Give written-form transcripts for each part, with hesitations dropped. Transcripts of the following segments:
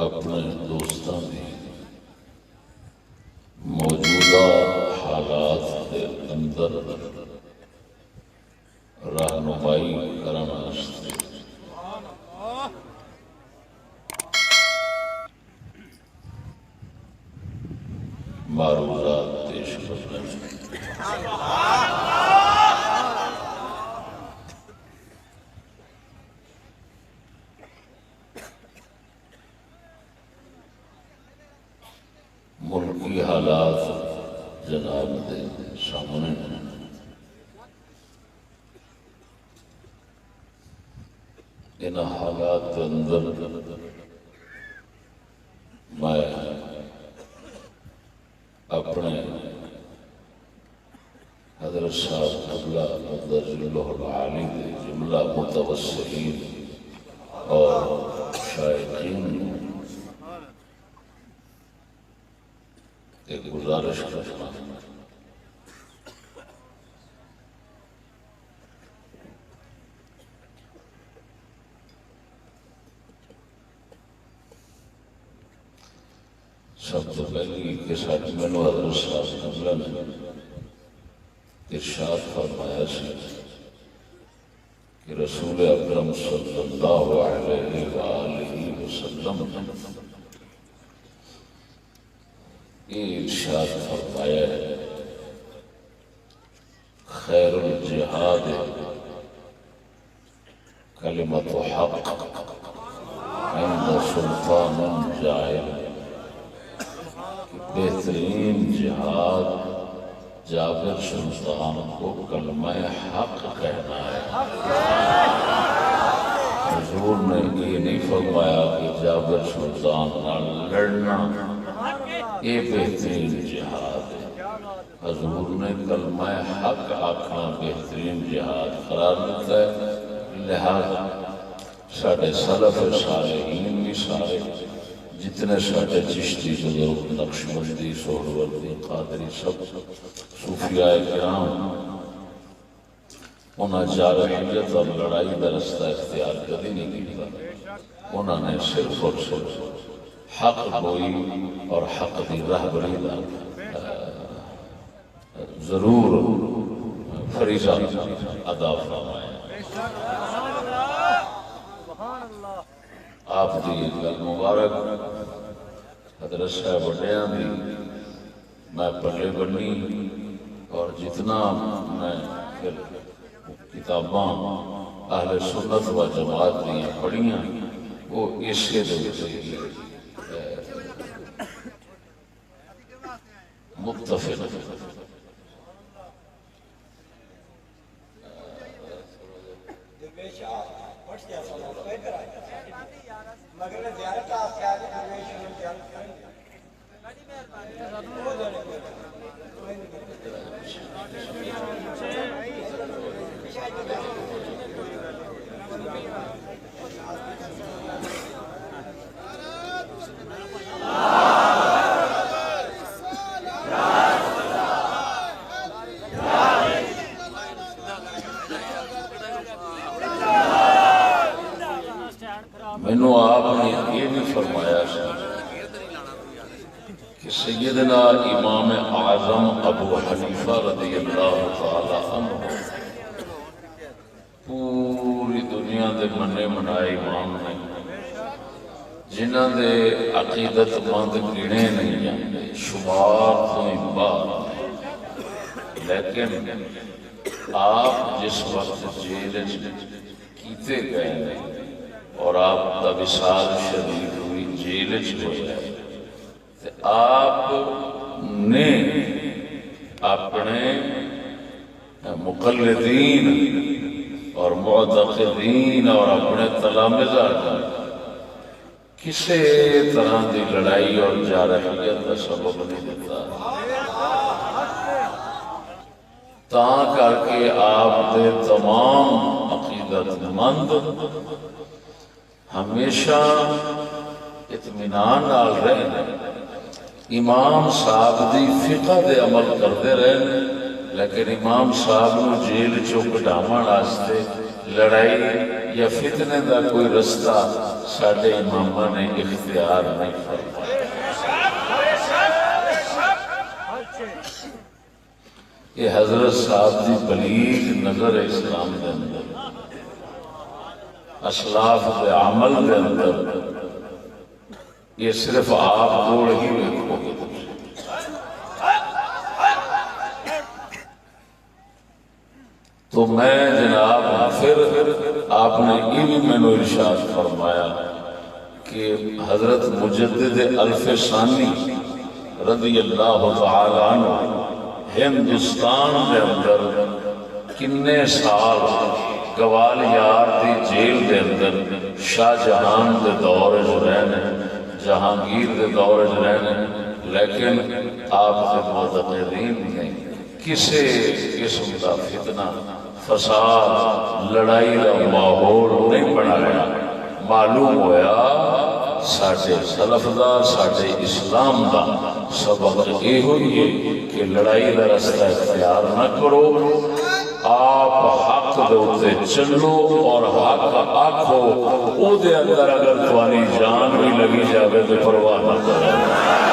اپنے دوستوں کی موجودہ حالات کے اندر رہنمائی کرنے واسطے معروضات پیش کرنے ملکی حالات جناب دے سامنے ان حالات کے اندر میں اپنے حضرت صاحب قبلہ مقدس اللہ العالی کے جملہ متوسلین اور شائقین ایک گزارش کرنا سب تو پہلی کہ ساتھ مینو حضرت صاحب قبلہ نے ارشاد فرمایا سی کہ رسول اکرم صلی اللہ علیہ وآلہ وسلم یہ ارشاد فرمایا ہے خیر الجہاد کلمت حق عند سلطان جائر، بہترین جہاد جابر سلطان کو کلمہ حق کہنا ہے۔ حضور نے یہ نہیں فرمایا کہ جابر سلطان نہ لڑنا یہ بہترین جہاد ہے، حضور نے کلمہ حق آکھنا بہترین جہاد قرار دیتا ہے۔ لہذا ساڑھے سلف صالحین بھی سارے جتنے ساڑھے چشتی بزرگ نقشبندی سہروردی قادری سب صوفیاء کرام انہاں جارحیت اور لڑائی کا رستہ اختیار کبھی نہیں کیا، انہوں نے صرف اور صرف حق گوئی اور حق دی رہبری دا ضرور فریضہ ادا فرمایا۔ آپ دی گل مبارک حضرت صاحب وڈیاں دی میں پلے بنی اور جتنا میں کتاباں اہل سنت و جماعت دیاں پڑھیاں وہ اسے دے متفق مینو آپ نے یہ بھی فرمایا کہ سیدنا امام اعظم ابو حنیفہ رضی اللہ تعالی عنہ پوری دنیا دے منے منائے امام نے جنہاں دے عقیدت مند گنے نہیں جاندے شمار تو بعد، لیکن آپ جس وقت جیل کیتے گئے اور آپ کا وصال شریف ہوئی جیل ہویا تو آپ نے اپنے مقلدین اور معتقدین اور اپنے تلامذہ کا کسی طرح دی لڑائی اور جارحیت کا سبب نہیں دیتا، تاں کر کے آپ دے تمام عقیدت مند ہمیشہ اطمینان نال رہے، امام صاحب دی فقہ دے عمل کرتے رہے، لیکن امام صاحب نو جیل چو کٹاون واسطے لڑائی یا فتنے دا کوئی رستہ ساڈے اماماں نے اختیار نہیں فرمایا۔ یہ حضرت صاحب دی بلیغ نظر اسلام دے اندر، اسلاف دے عمل دے اندر، یہ صرف آپ کو ہی دیکھو گے۔ تو میں جناب پھر آپ نے یہ بھی میں نے ارشاد فرمایا کہ حضرت مجدد الف ثانی رضی اللہ تعالی عنہ ہندوستان دے اندر کنے سال گوالیار دی جیل دے اندر شاہ جہان دے دور رہنے، جہانگیر دے دور رہنے، لیکن آپ کے معتقدین نے کسے قسم کا فتنہ فساد لڑائی کا ماحول نہیں بنایا۔ معلوم ہویا ساڈے سلف دا ساڈے اسلام دا سبق یہ ہوئی ہے کہ لڑائی کا رستہ اختیار نہ کرو، آپ حق دے اوتے چلو اور حق آکھو، او دے اندر اگر تمہاری جان بھی لگی جاوے تو پرواہ نہ کرو۔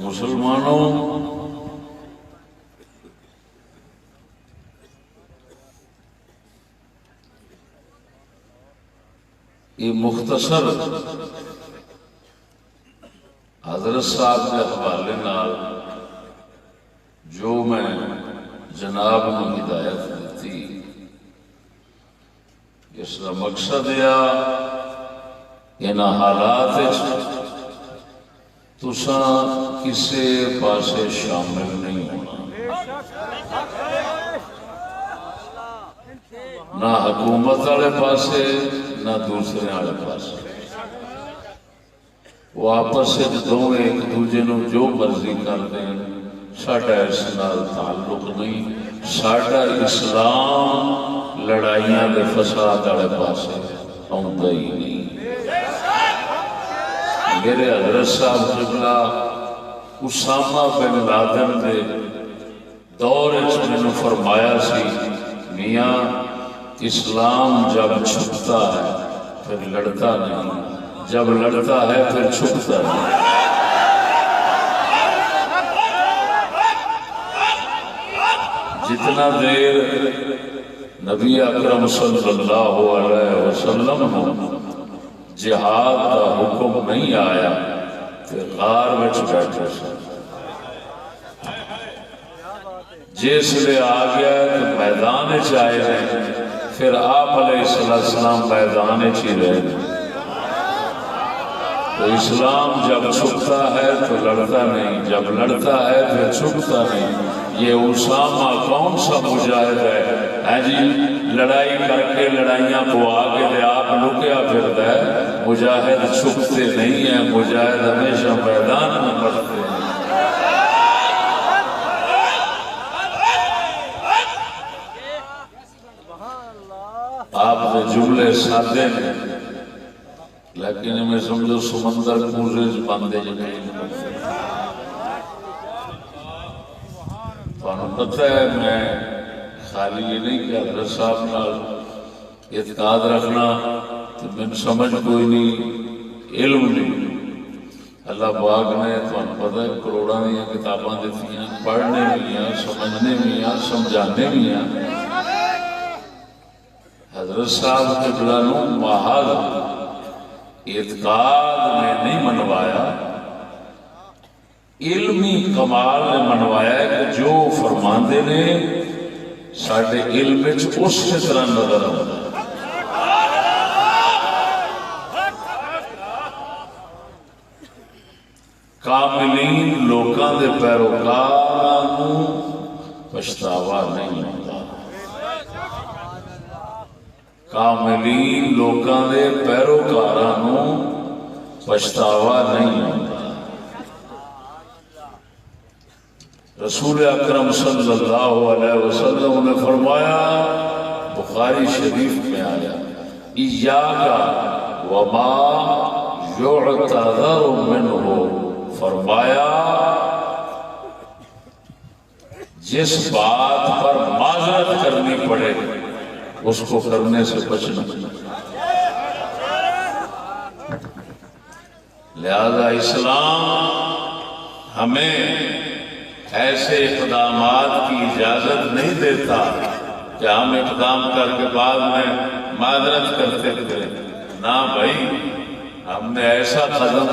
مسلمانوں، یہ مختصر حضرت صاحب کے حوالے نال جو میں جناب کو ہدایت دیتی، اس کا مقصد ان حالات تساں کسے پاسے شامل نہیں ہونا، نہ حکومت والے پاسے نہ دوسرے والے پاسے۔ وہ آپس دونوں ایک دوجے نو جو مرضی کر دیں، ساڈا اس نال تعلق نہیں۔ ساڈا اسلام لڑائیاں دے فساد والے پاسے آوندا ہی نہیں۔ میرے حضرت صاحب قبلہ اسامہ بن لادن دے دور میں فرمایا سی، میاں اسلام جب چھپتا ہے پھر لڑتا نہیں، جب لڑتا ہے پھر چھپتا نہیں۔ جتنا دیر نبی اکرم صلی اللہ علیہ وسلم جہاد کا حکم نہیں آیا پھر غار وچ بیٹھے سن، جس لئے آ گیا تو میدان چاہے رہے، پھر آپ علیہ السلام میدان چی رہے۔ تو اسلام جب چھپتا ہے تو لڑتا نہیں، جب لڑتا ہے پھر چھپتا نہیں۔ یہ اسامہ کون سا مجاہد ہے جی، لڑائی کر کے لڑائیاں پوا کے دے آپ لکیا پھرتا ہے۔ مجاہد چھپتے نہیں ہیں، مجاہد ہمیشہ میدان میں مرتے ہیں۔ آپ نے جملے سادے ہیں لیکن میں سمجھو سمندر پورے بندے جنہیں پتہ ہے۔ میں خالی یہ نہیں کہ حضرت صاحب نال اعتقاد رکھنا تو میں سمجھ کوئی نہیں، علم نہیں۔ اللہ پاک نے تمہیں پتہ ہے کروڑاں دیا کتاباں دیتی ہیں، پڑھنے بھی ہیں، سمجھنے بھی ہیں، سمجھانے بھی ہیں۔ حضرت صاحب کے بلانوں محض اعتقاد میں نہیں منوایا، علمی کمال نے منوایا ہے کہ جو فرماندے نے ساڑھے علم اس طرح نظر آتا ہے۔ کاملین لوکاں دے پیروکاروں پچھتاوا نہیں ہوتا، کاملین لوکاں دے پیروکاروں پچھتاوا نہیں ہوتا۔ رسول اکرم صلی اللہ علیہ وسلم نے فرمایا، بخاری شریف میں آیا، ایاک وما یعتذر منہ، فرمایا جس بات پر معذرت کرنی پڑے اس کو کرنے سے بچنا۔ لہذا اسلام ہمیں ایسے اقدامات کی اجازت نہیں دیتا کہ ہم اقدام کر کے بعد میں معذرت کرتے تھے۔ نہ بھائی، ہم نے ایسا قدم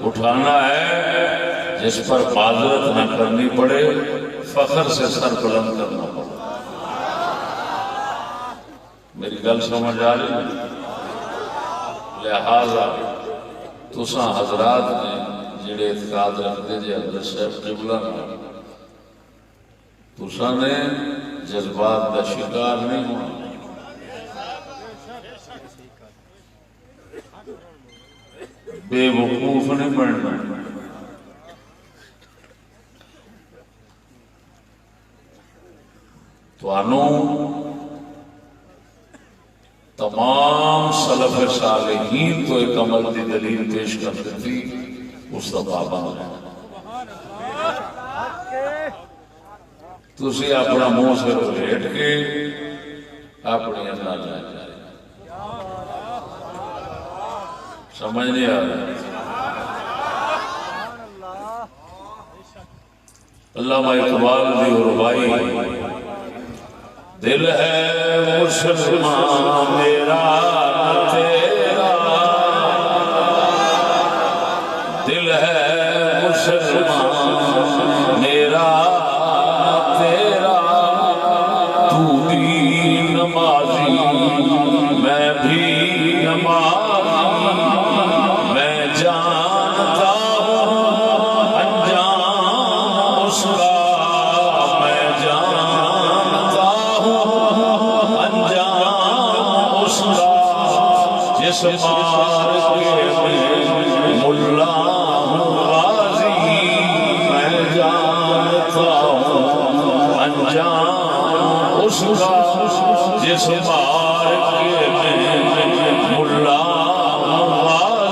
اٹھانا ہے جس پر معذرت نہ کرنی پڑے، فخر سے سر بلند کرنا پڑے۔ میری گل سمجھ آ رہی ہے؟ لہذا تساں حضرات نے جڑے اعتقاد رکھتے جی حضرت صاحب قبلہ نال، تساں نے جذبات کا شکار نہیں ہونا۔ بے وقوف نہیں بننا۔ تمام سلف صالحین تو ایک عمل کی دلیل پیش کرتے تھی، اس کا پابند ہے۔ تسی اپنا منہ سے لیٹ کے اپنی اللہ جائے جائے، سمجھ نہیں آ رہا؟ علامہ اقبال دی ربائی، دل ہے مسلمان میرا نہ تیرا، دل ہے مسلمان میرا نہ تیرا، تو بھی نمازی میں بھی نمازی، میں جانتا ہوں انجام اس کا، میں جانتا ہوں انجام اس کا، جس مار کے میں ملا ہوں غازی، میں جانتا ہوں انجام اس کا، جس مار کے میں ملا ہوں غازی۔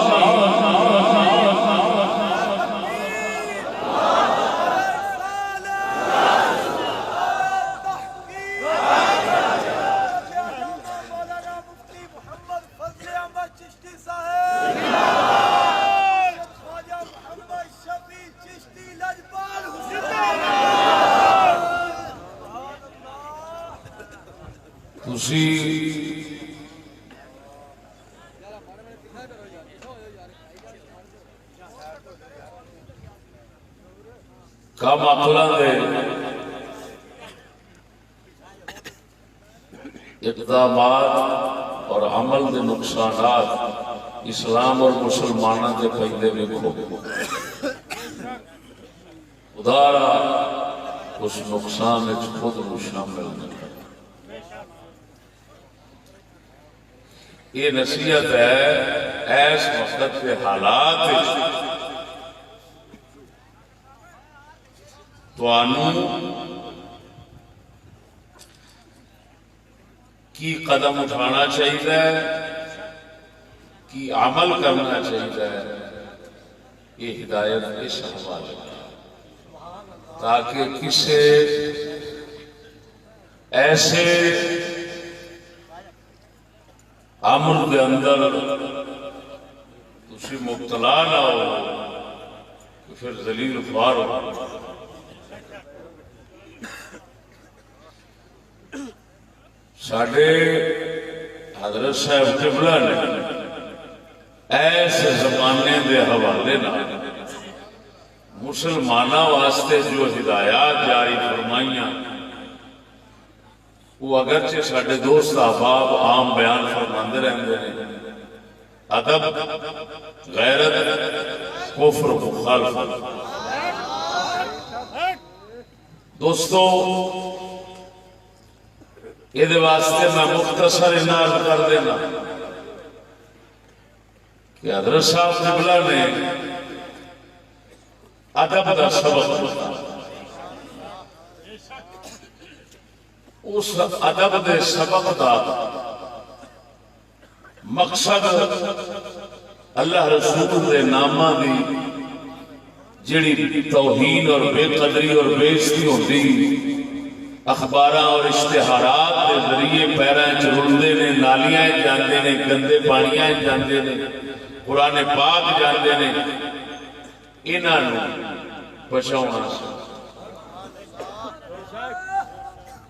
کم عقلاں دے اقدامات اور عمل دے نقصانات اسلام اور مسلمانوں دے پیندے ویکھو، خدارا اس نقصان وچ خود نو شامل نہیں۔ یہ نصیحت ہے ایس وقت کے حالات کی قدم اٹھانا چاہیے، کی عمل کرنا چاہیے، یہ ہدایت اس حوالے تاکہ کسی ایسے امر کے اندر تسی مبتلا نہ ہو کہ پھر ذلیل خوار ہو۔ ساڈے حضرت صاحب قبلہ نے ایسے زمانے دے حوالے نہ مسلمانوں واسطے جو ہدایات جاری فرمائیاں، وہ اگرچہ ساڈے دوست احباب عام بیان فرماندے رہندے ہیں، ادب، غیرت، کفر، مخالفت۔ دوستو، یہ واسطے میں مختصر انعام کر دینا کہ حضرت صاحب قبلہ نے ادب کا سبق بتایا، اس ادب دے سبق دا مقصد اللہ رسول دے نامہ دی جڑی توہین اور بے قدری اور بے عزتی ہوتی اخباراں اور اشتہارات کے ذریعے پیراں چ رلدے نے، نالیاں جاندے نے، گندے پانیاں جاندے نے، قرآن پاک جاندے نے، انہاں نوں بچاؤنا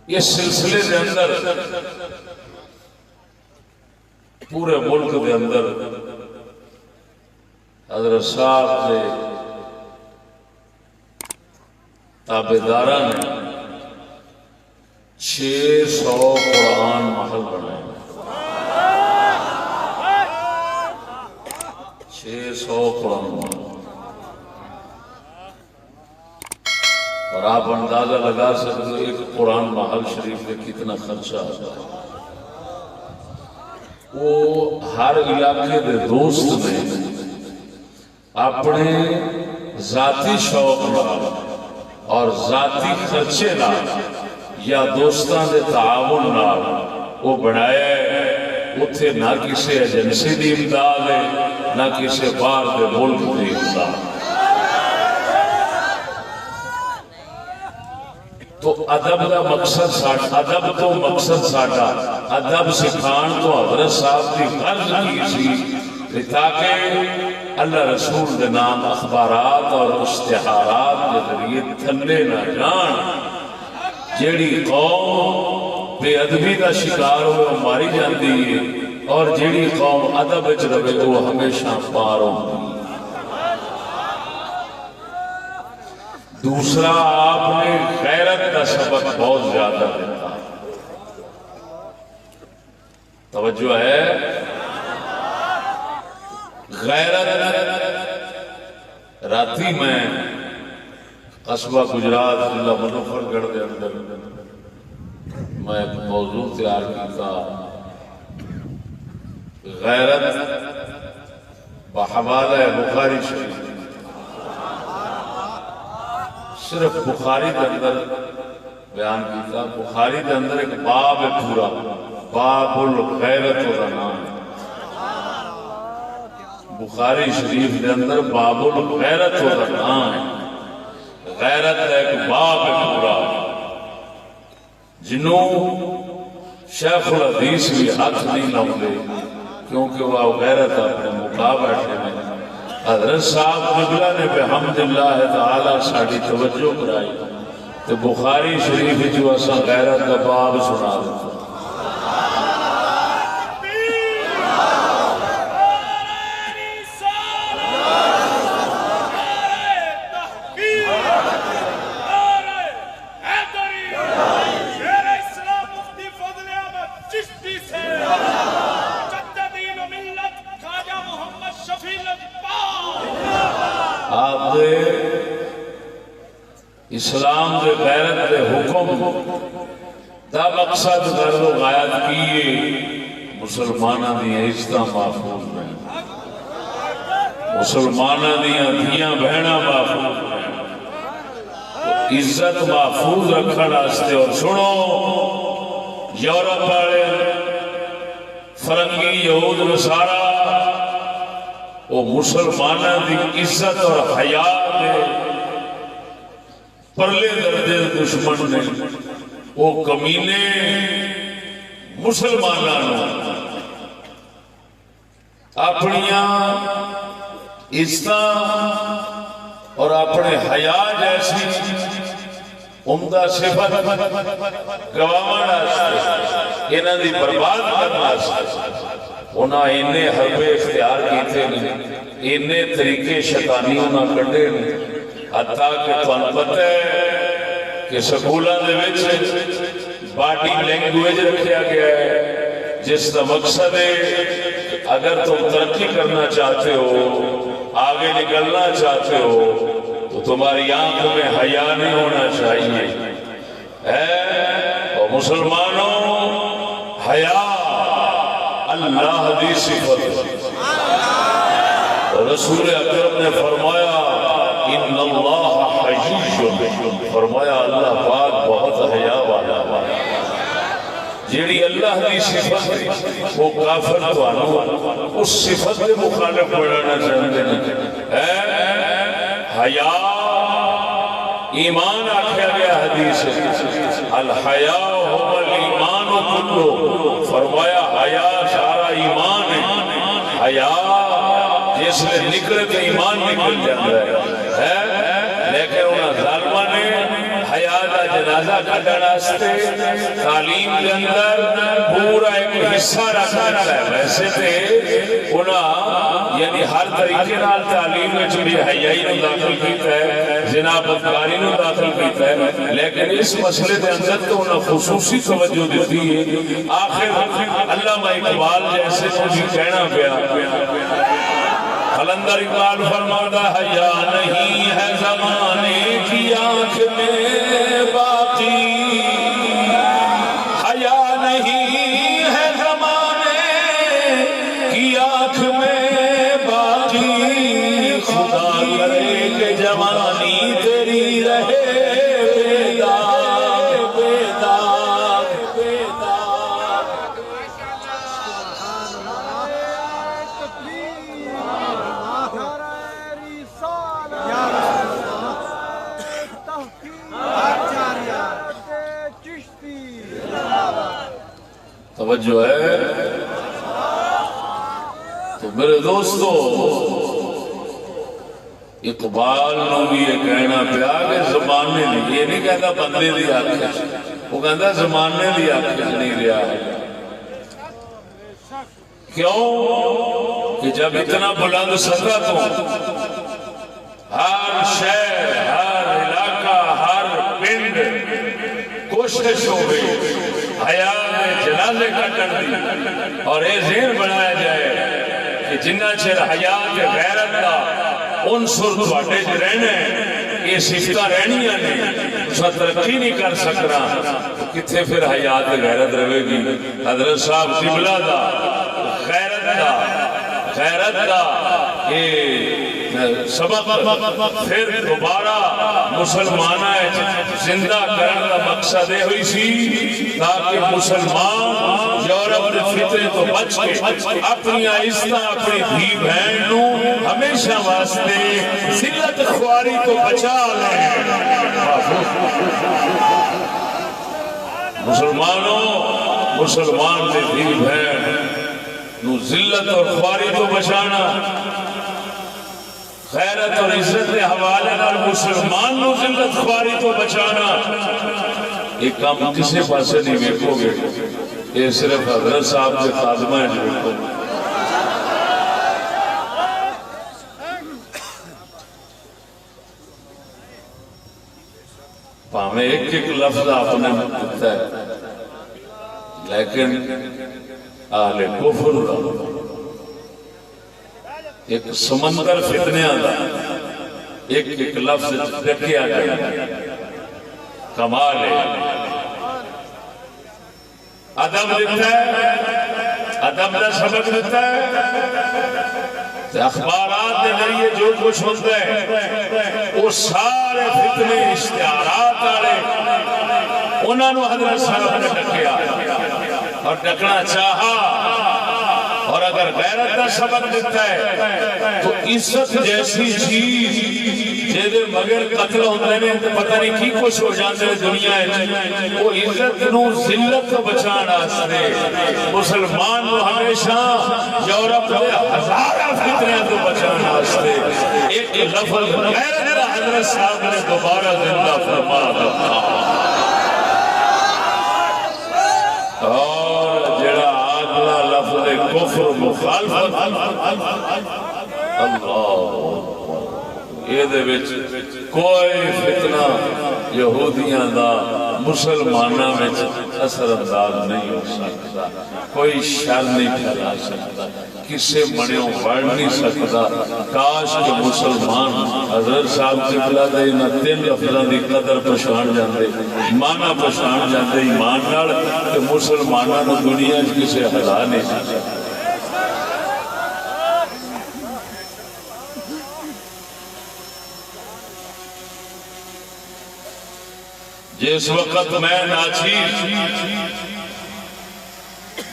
اس سلسلے دے اندر پورے ملک دے اندر حضرت صاحب دے تابعداراں نے 600 قرآن محل بنائے، 600 قرآن محل، اور آپ اندازہ لگا سکتے ہو ایک قرآن محل شریف میں کتنا خرچہ آتا ہے۔ وہ ہر علاقے دے دوست نے اپنے ذاتی شوق نال اور ذاتی خرچے نال یا دوستاں دے تعاون نال وہ بنایا ہے۔ اتھے نہ کسی ایجنسی دی امداد ہے، نہ کسی باہر دے ملک دی امداد۔ تو ادب دا مقصد ساڈا، ادب تو مقصد ساڈا ادب سکھان تو حضرت صاحب کی غرض کی سی تاکہ اللہ رسول دے نام اخبارات اور اشتہارات کے ذریعے تھلے نہ جان۔ جیڑی قوم بے ادبی کا شکار ہوئے وہ ماری جاتی ہے، اور جیڑی قوم ادب وچ رہے وہ ہمیشہ پار ہوتی ہے۔ دوسرا، آپ نے غیرت کا سبق بہت زیادہ دیتا، توجہ ہے؟ غیرت راتی میں قصبہ گجرات ضلع مظفر گڑھ کے اندر میں ایک موضوع تیار کیتا، غیرت بحوالہ بخاری شریف، صرف بخاری کے اندر بیان کیتا۔ بخاری کے اندر ایک باب ہے پورا، باب الغیرت کا نام ہے بخاری شریف کے اندر، باب الغیرت کا نام ہے۔ غیرت کا ایک باب ہے پورا، جنہوں شیخ الحدیث بھی ہاتھ نہیں لاؤندے کیونکہ وہ غیرت اپنے مقا بیٹھے میں۔ حضرت صاحب قبلہ نے بحمداللہ تعالی ساڑی توجہ کرائی تو بخاری شریف جو اساں غیرت کا باب سنا دیتا۔ اسلام دے غیرت دے حکم دا مقصد غرض و غایت کیے مسلمانہ دیا عزتاں محفوظ رہیں، مسلمانہ دیا دھیاں بہناں محفوظ رہیں، عزت محفوظ رکھن واسطے۔ اور سنو، یورپ والے فرنگی یہود نصارا وہ مسلمانہ دی عزت اور حیا دے پرلے درجے دشمن نے، وہ کمینے مسلمانوں اپنیاں عزتاں اور اپنے حیا جیسی عمدہ صفت گواہن واسطے، انہاں دی برباد کرنا واسطے انہاں انہیں حربے اختیار کیتے ہیں، انہیں طریقے شیطانیوں نہ کڈے نے، حتیٰ کہ تمہیں پتہ ہے کہ سکولوں دے وچ باڈی لینگویج رکھیا گیا ہے جس کا مقصد ہے اگر تم ترقی کرنا چاہتے ہو، آگے نکلنا چاہتے ہو تو تمہاری آنکھ میں حیا نہیں ہونا چاہیے۔ اور مسلمانوں، حیا اللہ دی صفت، رسول اکرم نے فرمایا ان اللہ حیی، فرمایا اللہ پاک بہت حیا والا ہے۔ جیڑی اللہ دی صفت ہے وہ کافر تو اس صفت کے مخالف بڑھانا چاہتے ہیں. حیا ایمان آکھیا گیا حدیث الحیاء هو الایمان کلو، فرمایا حیا سارا ایمان ہے. حیا جس میں نکلے تو ایمان نکل جاتا ہے. لیکن انہاں ظالمہ نے حیا کا جنازہ کھڑنا واسطے تعلیم کے اندر پورا ایک حصہ رکھا ہے. ویسے تھے انہاں یعنی ہر طریقے نال تعلیم میں بھی حیائی نو داخل کیتا ہے، زنا بدکاری نو داخل کیتا ہے، لیکن اس مسئلے کے اندر تو انہاں خصوصی توجہ دیتی ہے. آخر علامہ اقبال جیسے کو بھی کہنا پیا، قلندر اقبال فرماتا حیا نہیں ہے زمانے کی آنکھ میں باقی، حیا نہیں ہے زمانے کی آنکھ میں باقی، خدا کرے کہ جوانی تیری رہے بیدار بیدار بیدار. توجہ ہے تو میرے دوستو، اقبال نو بھی یہ کہنا پیا کہ زمانے نہیں، یہ نہیں کہتا بندے دی آنکھ، وہ کہتا زمانے دی آنکھ نہیں رہا ہے. کیوں کہ جب اتنا بلند سطح تو ہر شہر ہر علاقہ ہر پنڈ کوشش ہو گئی حیا میں جنازے کٹن دی، اور یہ ذہن بنایا جائے کہ جنہ چر حیا کے غیرت کا عنصر تواڈے وچ رہنا ہے، یہ صفتاں رہنیاں نے، تساں ترقی نہیں کر سکنا، تو کتھے پھر حیا تے غیرت رہے گی. حضرت صاحب قبلہ دا غیرت دا سبب پھر دوبارہ مسلمانہ زندہ کرنے کا مقصد ہے ہوئی سی تاکہ مسلمان یورپ کے فتنے تو بچ کے اپنی عزت اپنی دھی بہن نو ہمیشہ واسطے ذلت خواری تو بچا لیں. مسلمان کے دھی بہن نو ذلت اور خواری تو بچانا، غیرت اور عزت کے حوالے نال مسلمان نو ذلت خواری تو بچانا، ایک کام کسی پاسے نہیں ویکھو گے، یہ صرف حضرت صاحب کے خادمہ ہیں جو ویکھو گے. پاہمیں ایک ایک لفظ آپ نے دیتا ہے، لیکن اہل کفر دا ایک سمندر فتنیاں دا ایک ایک لفظ ڈکیا گیا. کمال ہے، ادب دیتا ہے، ادب دا سبق دیتا ہے. اخبارات کے ذریعے جو کچھ ہوتا ہے وہ سارے فتنے اشتہارات والے انہوں نے حضرت صاحب نے ڈکیا اور ڈکنا چاہا. اور اگر غیرت کا سبق دیتا ہے تو عزت جیسی چیز جیدے مگر قتل ہوتے ہیں پتہ نہیں کی کچھ ہو جاتے ہیں دنیا ہے، وہ عزت نو ذلت کو بچانا آستے. مسلمان نو ہمیشہ یورپ کے ہزارہ فتنے کو بچانا آستے. ایک لفظ غیرت کا حضرت صاحب نے دوبارہ زندہ فرما دیا. اور جڑا آگلا لفظ کفر مخالفت اللہ یہ دے وچ کوئی فتنہ یہودیاں دا مسلمانہ میں اثر انداز نہیں ہو سکتا، کوئی شر نہیں پھیلا سکتا، کسے منیوں بڑھ نہیں سکتا. کاش کہ مسلمان حضرت صاحب قبلہ دے نہ تین لفظاں دی قدر پہچان جاندے، معنی پہچان جاندے ایمان نال، کہ مسلماناں نو دنیا وچ کسے ہلا نہیں سکتا. جس وقت میں ناچیز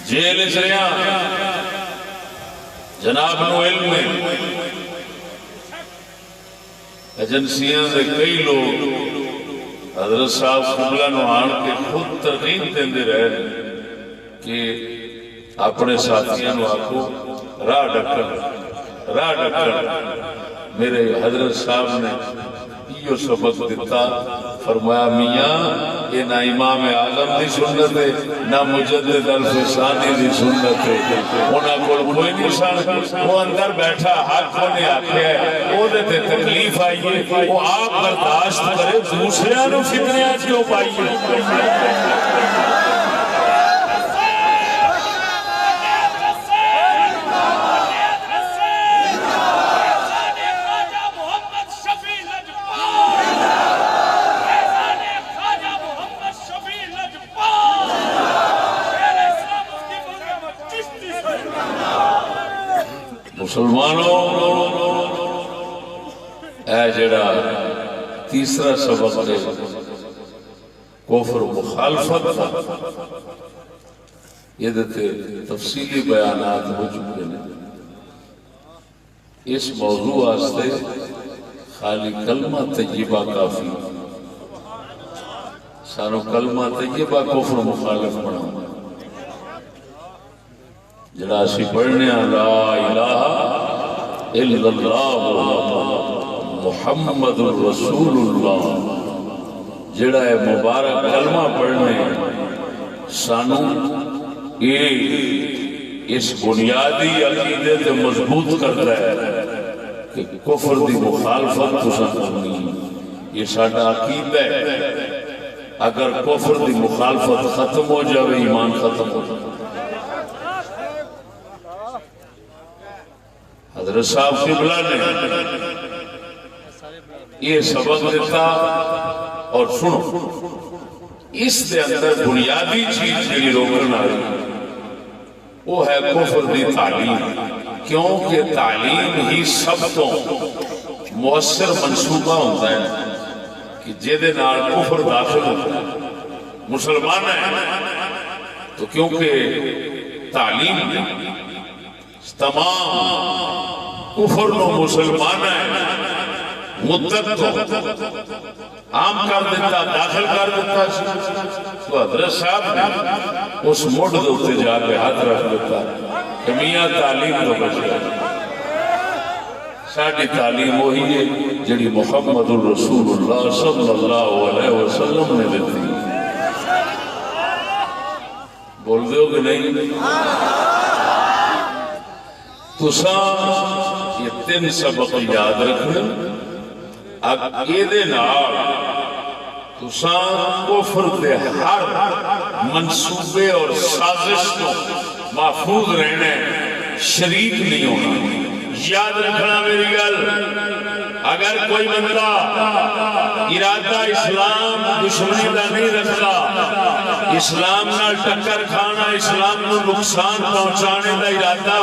جیل سریا جناب نو علم میں ایجنسیاں دے کئی لوگ حضرت صاحب قبلہ نو آن کے خود ترغیب دیندے رہے کہ اپنے ساتھیاں نو آکو راہ ڈکر میرے حضرت صاحب نے یہ سبق دیتا فرمایا میاں یہ نہ امام اعظم دی سنت ہے نہ مجدد الفسانی دی سنت ہے انہاں کول کوئی نہیں سن وہ اندر بیٹھا حق نے آکھیا ہے او دے تے تکلیف آئی ہے وہ آپ برداشت کرے دوسرے نو فتنے اچ کیوں پائیے مسلمانوں اے جڑا تیسرا سبق ہے کفر مخالفت یہ دیتے تفصیلی بیانات ہو چکے ہیں اس موضوع آستے خالی کلمہ طیبہ کافی سانو کلمہ طیبہ کفر مخالف بنا جڑا اسی پڑھنے لا الہ الا اللہ محمد رسول اللہ جڑا ہے مبارک کلمہ پڑھنے سانو یہ اس بنیادی عقیدے تے مضبوط کرتا ہے کہ کفر دی مخالفت تساں کرنی یہ ساڈا عقیدہ ہے اگر کفر دی مخالفت ختم ہو جاوے ایمان ختم ہو جاوے حضرت صاحب قبلہ نے یہ سبق دیتا اور سنو اس دے اندر بنیادی چیز جڑی روکن آئی وہ ہے کفر دی تعلیم کیونکہ تعلیم ہی سب تو مؤثر منصوبہ ہوتا ہے کہ جیدے نال کفر داخل ہوتا ہے مسلمان ہے تو کیونکہ تعلیم تمام کفر نو مسلمان ہے مدت تو عام کر دیتا داخل کر دیتا تو حضرت صاحب نے اس موڑ دوتے جا کے ہاتھ رکھ دیتا کہ میاں تعلیم تو بچے ساڑھی تعلیم وہی ہے جڑی محمد الرسول اللہ صلی اللہ علیہ وسلم نے دیتی بول دے ہو کہ نہیں تو ساں یہ تین سبق یاد رکھنا عقیدے نال تو ساں کفر دے ہر منصوبے اور سازش کو محفوظ رہنے شریک نہیں ہونا یاد رکھنا میری گل اگر کوئی بندہ ارادہ اسلام دشمنی کا نہیں رکھتا اسلام نال ٹکر کھانا اسلام نو نقصان پہنچانے دا ارادہ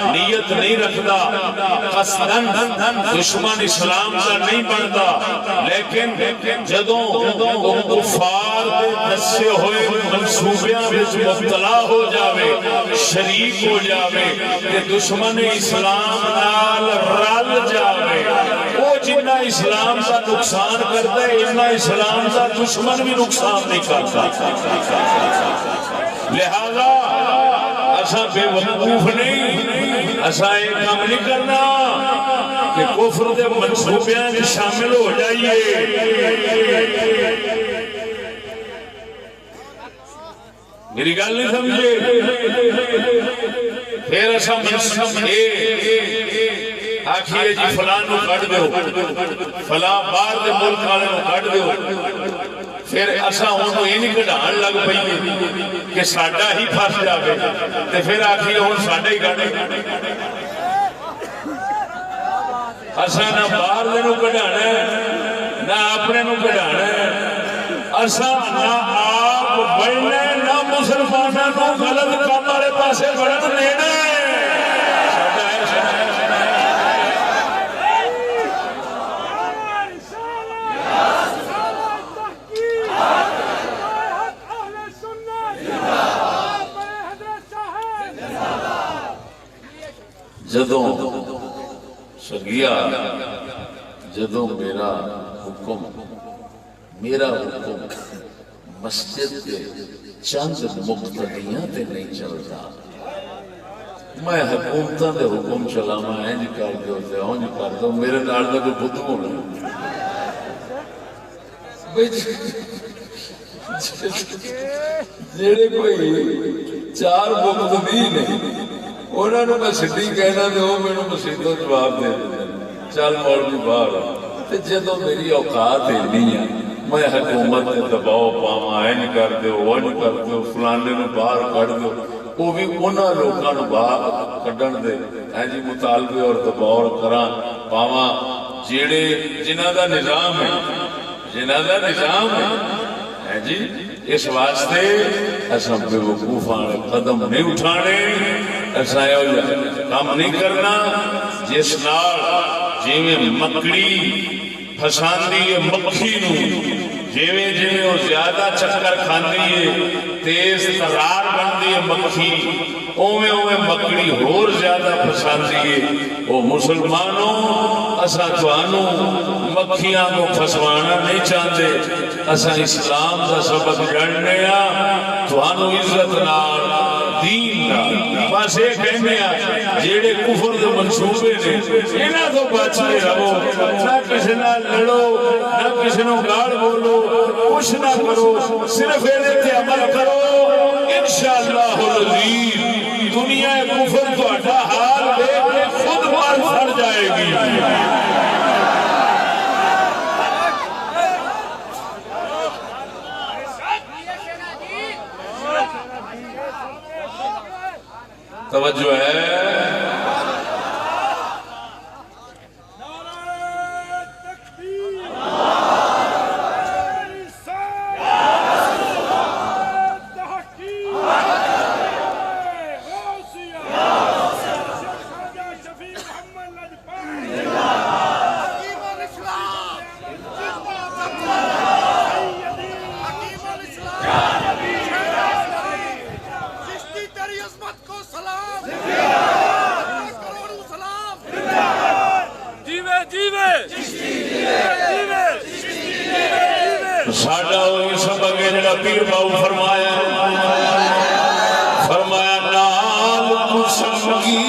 نیت نہیں رکھتا قصدن دشمن اسلام کا نہیں بنتا لیکن جدوں کفار دے دسے ہوئے منصوبیاں وچ مبتلا ہو جاوے شریک ہو جاوے تے دشمن اسلام نال رل جاوے وہ جنہ اسلام کا نقصان کرتا ہے اتنا اسلام کا دشمن بھی نقصان نہیں کرتا لہذا ایسا بے وقوف نہیں ایسا ایک کام نہیں کرنا کہ کفر دے منصوبیاں میں شامل ہو جائیے میری گل نہیں سمجھے پھر ایسا منصوب آخیے جی فلان نو کٹ دیو فلان باہر دے ملک والے نو کٹ دیو پھر اسا ہوں یہ نہیں کٹان لگ پئی کہ ساڈا ہی پھس جاوے تے پھر آخیے ہوں ساڈا ہی کٹ اسا نہ باہر دے نو کٹانا نہ اپنے نو کٹانا اسا نہ آپ بڑھنے نہ مسلمانوں نو غلط کام والے پاسے بڑھن دینا جدوں سگیا جدوں میرا حکم مسجد کے چند مقتدیاں تے نہیں چلتا، میں حکومتاں دے حکم چلاواں انج کر دو تے اونج کر دو، میرے نال دا کوئی بدھ ہونا جڑے کوئی چار مقتدی نے انہوں نے میں سدھی کہنا تے وہ مینوں مسیتوں جواب دے دے چل مولوی باہر، جدوں میری اوقات اینی ہے میں حکومت تے دباؤ پاواں انج کر دیو اونج کر دیو فلانے نوں باہر کڈ دیو، وہ بھی انہاں لوکاں نوں باہر کڈن دے جی مطالبے اور دباؤ کراں پاواں جڑے جنہاں دا نظام ہے جی۔ اس واسطے اساں بے وقوفاں قدم نہیں اٹھانے، اساں کام نہیں کرنا جس نال جویں مکڑی پھساندی ہے مکھی نو، جویں جویں وہ زیادہ چکر کھاندی ہے تیز ترار بنتی ہے مکھی، اوویں اوویں مکڑی ہور زیادہ پھساندی ہے۔ او مسلمانوں اساں تانوں مکھیاں کو پھسوانا نہیں چاہتے، اساں اسلام دا سبق جاننے ہاں، تانوں عزت نال دین نال، بس یہ کہنے ہاں جیڑے کفر دے منصوبے نے انہاں تو بچتے رہو، نہ کسی نال لڑو نہ کسی نوں گال بولو، کچھ نہ کرو، صرف یہ تے عمل کرو، انشاءاللہ العزیز دنیا کفر تہاڈا حال دیکھ کے خود مار پھڑ جائے گی۔ توجہ ہے؟ ساڈا وہی سبق ہے جڑا پیر باؤ فرمایا نال کو سنگی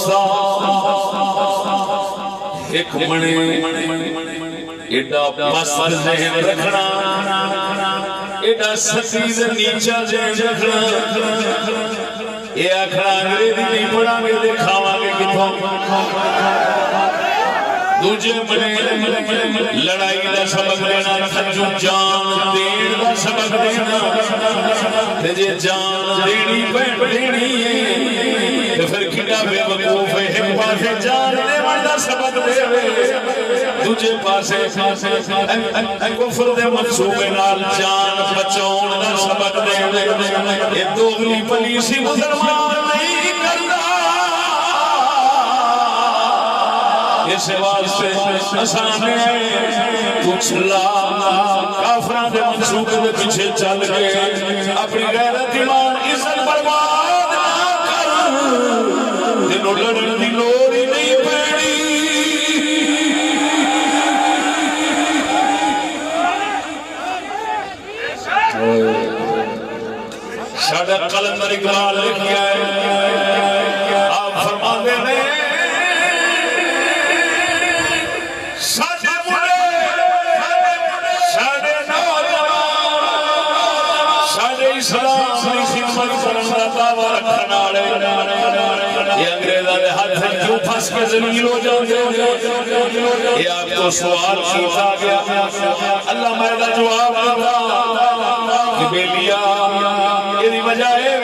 دسا ایک منے ایڈا مست ذہن رکھنا ایڈا ستی دے نیچا ذہن رکھنا یہ آکھنا انگریزی نہیں پڑھا گے دکھاوا گے کتوں دوجے منے لڑائی دا سبق دینا تھجو جان دین دا سبق دینا تے جے جان دینی پہ دینی ہے تے پھر کھڑا بے وقوف ہے ایک پاسے جان دیون دا سبق دے دوجے پاسے کفر دے منصوبے نال جان بچاؤن دا سبق دے یہ دوغلی پلیسی مسلمان نہیں کرتا اس واسطے اسانے تو چلا کافران دے منصوبے دے پیچھے چل کے اپنی غیرت ایمان عزت برباد نہ کر دنوں لڑن دی لوڑ ہی نہیں پیڑی ساڈا قلندر اقبال لکھیا ہے آپ فرماندے نے یہ انگریزہ دے ہاتھ سے کیوں پھنس کے ذلیل ہو جاتے یہ آپ کو سوال کیتا گیا اللہ میرا جواب دیتا کہ بیلیا یہ وجہ ہے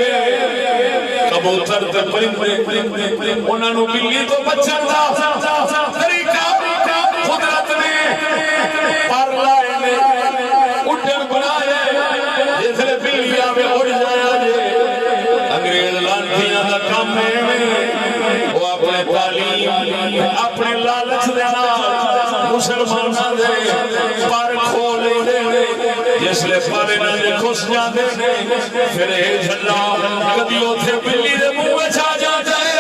کبوتر تے پرندے انہاں نوں بلی تو بچن دا طریقہ قدرت نے پر لائے نے اڈن بنائے جس نے بلیاں میں اڑ جایا انگریز لانٹیاں دا کام ہے وہ اپنے تعلیم اپنے لالچ دینا مسلمانہ دے پر کھولے دے جس لے پارے نہ دے خوش جاندے پھر اے جھلا کبھی اوتھے بلی دے منہ میں چھا جاتا ہے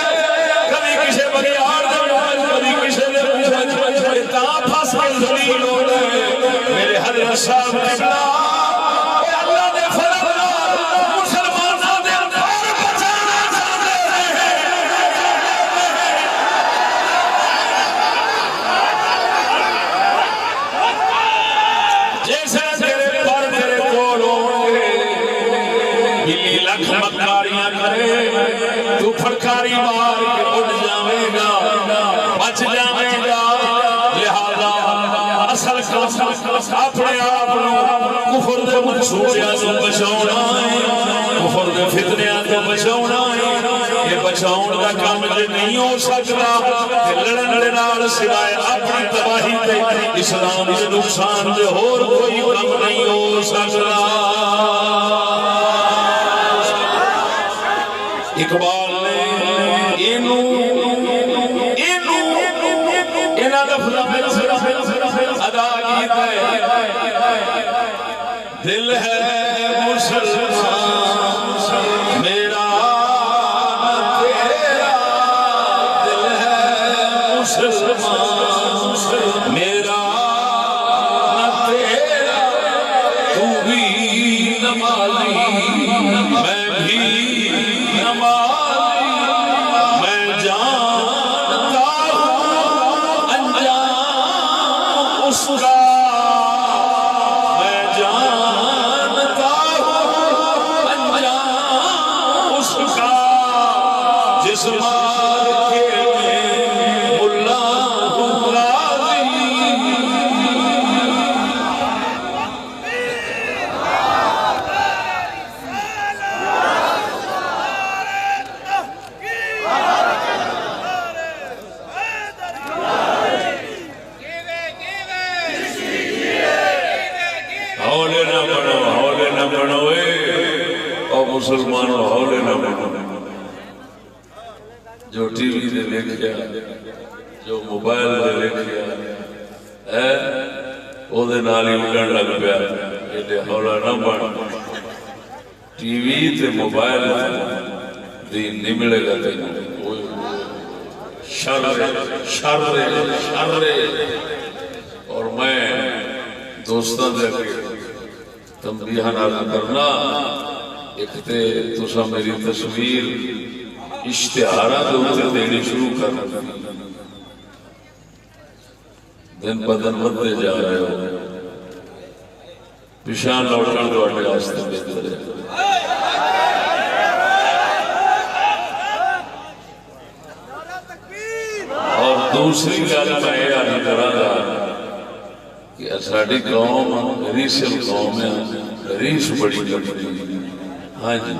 کبھی کسے بگیار دے کبھی کسے دے منہ میں اتنا پھنس کے ذلیل ہو گئے میرے حضرت صاحب قبلہ پھڑکاری مار کے اڑ جاوے گا بچ جاوے گا لہذا اصل اپنے آپ کفر دے منصوبیاں تو بچاؤنا ہے کفر دے فتنیاں تو بچاؤنا ہے یہ بچاؤن کا کام جے نہیں ہو سکتا لڑن لڑنال سوائے اپنی تباہی تے اسلام کے نقصان دے اور کوئی کام نہیں ہو سکتا اقبال ادا کیتا ہے دل ہے مسلمان میرا تیرا دل ہے مسلمان میرا تیرا تو بھی نمازی میں بھی نمازی میں جانتا ہوں انجام اس کا میں جانتا ہوں انجام اس کا جس مار کے میں ملا ہوں راضی ہولے نہ بنو اور مسلمانوں ہولے نہ بنو جو ٹی وی دے دیکھیا جو موبائل دے دیکھیا او دے نال ہی اڑن لگ پیا ایڈے ہولا نہ بن ٹی وی تے موبائل دین نہیں ملے گا تینوں شر اور میں دوستاں دے تنبیہ نال کرنا ایک تے تساں میری تصویر اشتہارات ہوتے دینے شروع کر دن بدن بدلے جا رہے ہو پشان لوٹن دوڑے راستے بہتر ہے اور دوسری گل میں یہ آنی کرا گا کہ ساڑی قوم ریسل قوم ہے ریس بڑی کرتی ہاں جی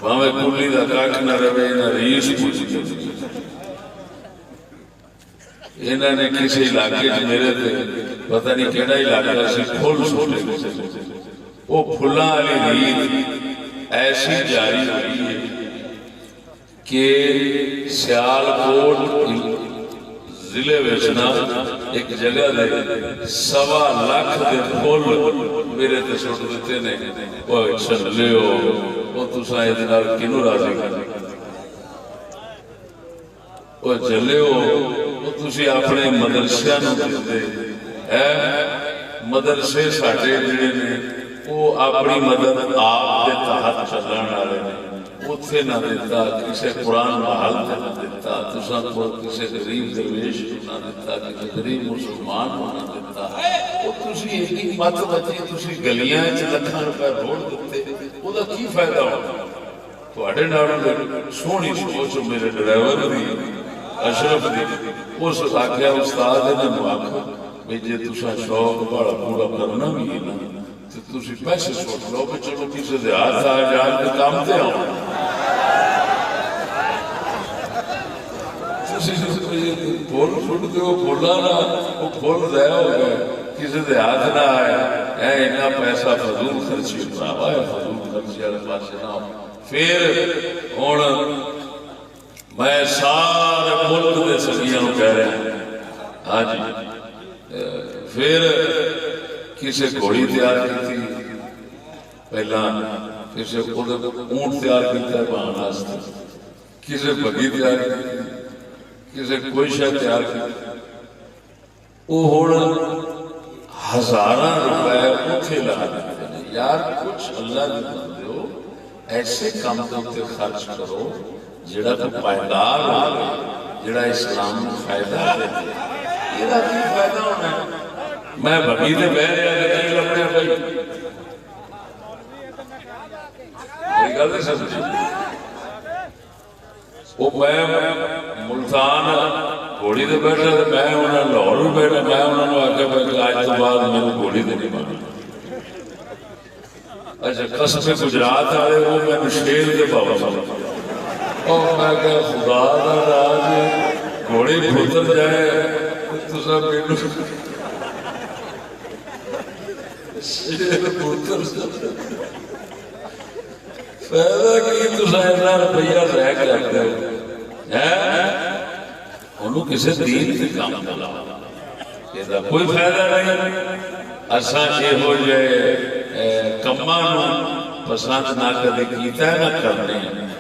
ہمیں کلی دا کاک نہ رہے نہ ریس پوچھی انہوں نے کسی علاقے میرے تھے پتہ نہیں کیڑا علاقہ سی پھول سوٹے وہ پھولاں والی ریت ایسی جاری ہوئی ہے کہ سیالکوٹ ضلع وچنا ایک جگہ دے 1.25 لاکھ دے پھول میرے تے سٹ دیتے نے وہ چل لیو وہ تساں ادنا کنو راضی کر وہ چلیو وہ تسی اپنے مدرسے نو دیتے مدرسے ساڈے جڑے نے وہ اپنی مدد آپ دے تحت چلن والے نے اتھے نہ دیتا کسے قرآن محل نہ دیتا تساں کو کسے غریب درویش نہ دیتا کسے غریب مسلمان نہ دیتا وہ تسی ایک مت بچی تسی گلیاں وچ لکھاں روپے روڑ دیتے او دا کی فائدہ ہونا تواڈے نال سونی سوچ میرے ڈرائیور دی اشرف دی اس آکھیا استاد نے مواقع بھی جے تساں شوق بڑا پورا کرنا بھی ہے نا تو تسی پیسے سوچ لو کہ چلو کسی دے ہاتھ آ جان کے کام تے آؤ پھول فٹ دو پھولا نہ وہ پھول ضائع ہو گئے کسی دے ہاتھ نہ آیا اے اتنا پیسہ فضول خرچی بڑھاوا ہے فضول خرچی والے پاس نہ پھر ہن میں سارے ملک دے سنگیاں نو کہہ رہا ہوں ہاں جی پھر کسی گھوڑی تیار کی تھی پہلا کسی اونٹ تیار کیتا ہے بہان واسطے کسی بگی تیار کی کسی کوئی شے تیار کی وہ ہن ہزاراں روپے اوتھے لگا دیتے ہیں یار کچھ اللہ دے بندو ایسے کام تے خرچ کرو جڑا تو پائیدار ہو جڑا اسلام کو فائدہ دے یہ کی فائدہ ہونا ہے میں بھگی دے بہ رہا نہیں لبنے بھائی میری گل نہیں سمجھی وہ میں ملتان گھوڑی دے بیٹھا میں انہوں لاہور بھی بیٹھا میں انہوں نے آگے بیٹھا آج تو بعد میں گھوڑی دے نہیں مانا اچھا قصبے گجرات آئے وہ میں شیر دے بابا سمجھا اور میں کہا خدا دا راج گھوڑی بھوتر جائے تو سب بیٹھو شیر بھوتر فیضہ کی تو سائنہ روپیہ رہ کرتے ہو انہوں کسے دین کے کام کلا یہ کوئی فائدہ نہیں اساں یہ ہو جائے کمانو پسند نہ کرے کیتا ہے نہ کرنے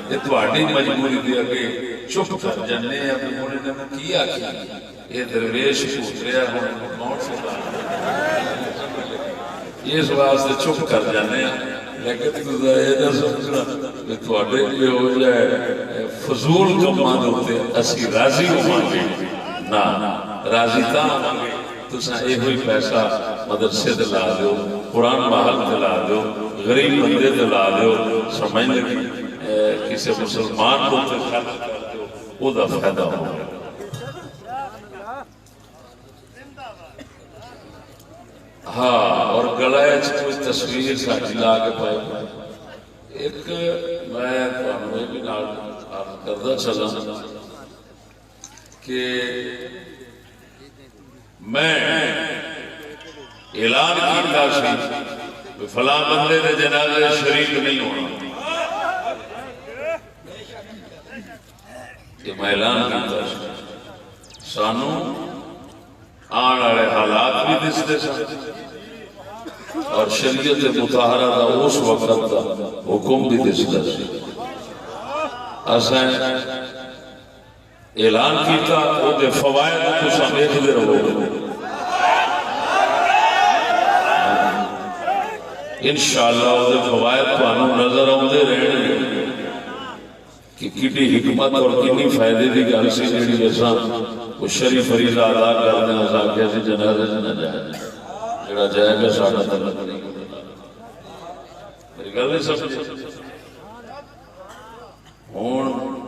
یہ تواڈی مجبوری دی اگے چپ کر جانے ہیں اپنے مونے نے کیا کیا یہ درویش پوتریا ہوں کون سے بات اس واسطے چپ کر جانے ہیں لیکن تو یہ نہ سمجھنا کہ تواڈے یہ ہو جائے فضول کمان ہوتے اسی راضی ہوانگے نہ راضی تا ہوانگے تو سا یہ ہوئی پیسہ مدرسے دلا دیو قرآن محل دلا دیو غریب بندے دلا دیو سمجھ لگی کسی مسلمان کو خرچ کر دیو وہ دا فائدہ ہو ہاں اور گلائے کوئی تصویر ساتھی لا کے پائے ایک میں پڑھنے بھی نال کردہ چلا کہ میں اعلان کیتا سی فلاں بندے نے جنازے شریک نہیں ہونا کہ میں اعلان کیتا سی سانو آن والے حالات بھی دستے سن اور شریعت مطہرہ دا اس وقت دا حکم بھی دستا سی اساں اعلان کیتا او دے فوائد تو سمیت دے رہو انشاءاللہ او دے فوائد تو انہوں نظر آؤں دے رہنے کہ کتنی حکمت اور کتنی فائدے کی گل سی جڑی اساں وہ شریف فریضہ ادا کرنے اساں کہ اسی جنازے نہ جائے جڑا جائے گا ساڈا تعلق نہیں میری گل نہیں سمجھے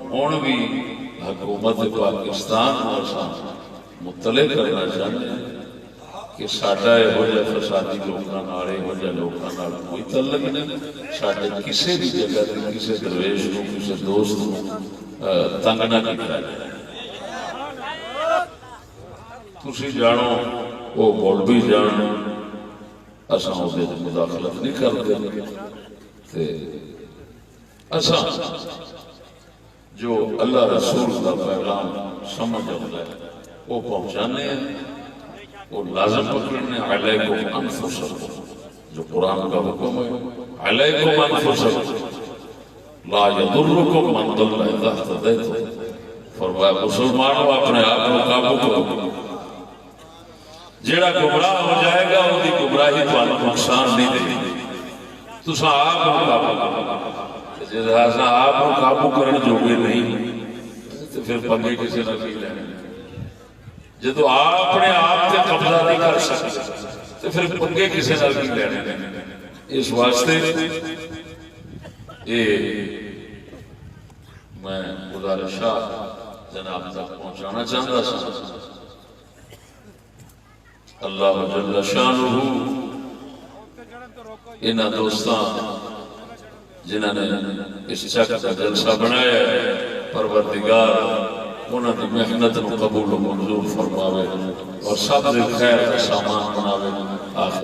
ہن بھی حکومت پاکستان کو اساں مطلع کرنا چاہتے ہیں کہ ساڈا یہو جہا فسادی لوکاں نال یہو جہے لوکاں نال کوئی تعلق نہیں ساڈے کسی بھی جگہ تے کسی درویش کو کسی دوست کو تنگ نہ کیتا جائے تسی جانو وہ مولوی جان اساں اس وچ مداخلت نہیں کرتے تے اساں جو اللہ رسول کا پیغام سمجھ آتا ہے وہ پہنچانے ہیں وہ لازم پکڑنے علیکم انفسکم جو قرآن کا حکم ہے علیکم انفسکم لا یضرکم من ضل اذا اهتدیتم فرمایا مسلمانوں اپنے آپ کو قابو کرو جیڑا گمراہ ہو جائے گا وہ دی گمراہی تمہیں نقصان نہیں دے گی تساں آپ کو قابو کرو جیسا آپ کو قابو کرنے جوگے نہیں تو پھر پنگے کسی نہ کی لینے جدو اپنے آپ تے قبضہ نہیں کر سکتے تو پھر پنگے کسی نہ کی لینے اس واسطے میں گزارشات جناب تک پہنچانا چاہتا تھا اللہ جل شانہ انہاں دوستان جنہوں نے اس چک کا جلسہ بنایا ہے پروردگار انہوں نے محنت کو قبول و منظور فرماوے اور سب خیر کا سامان بناوے آخر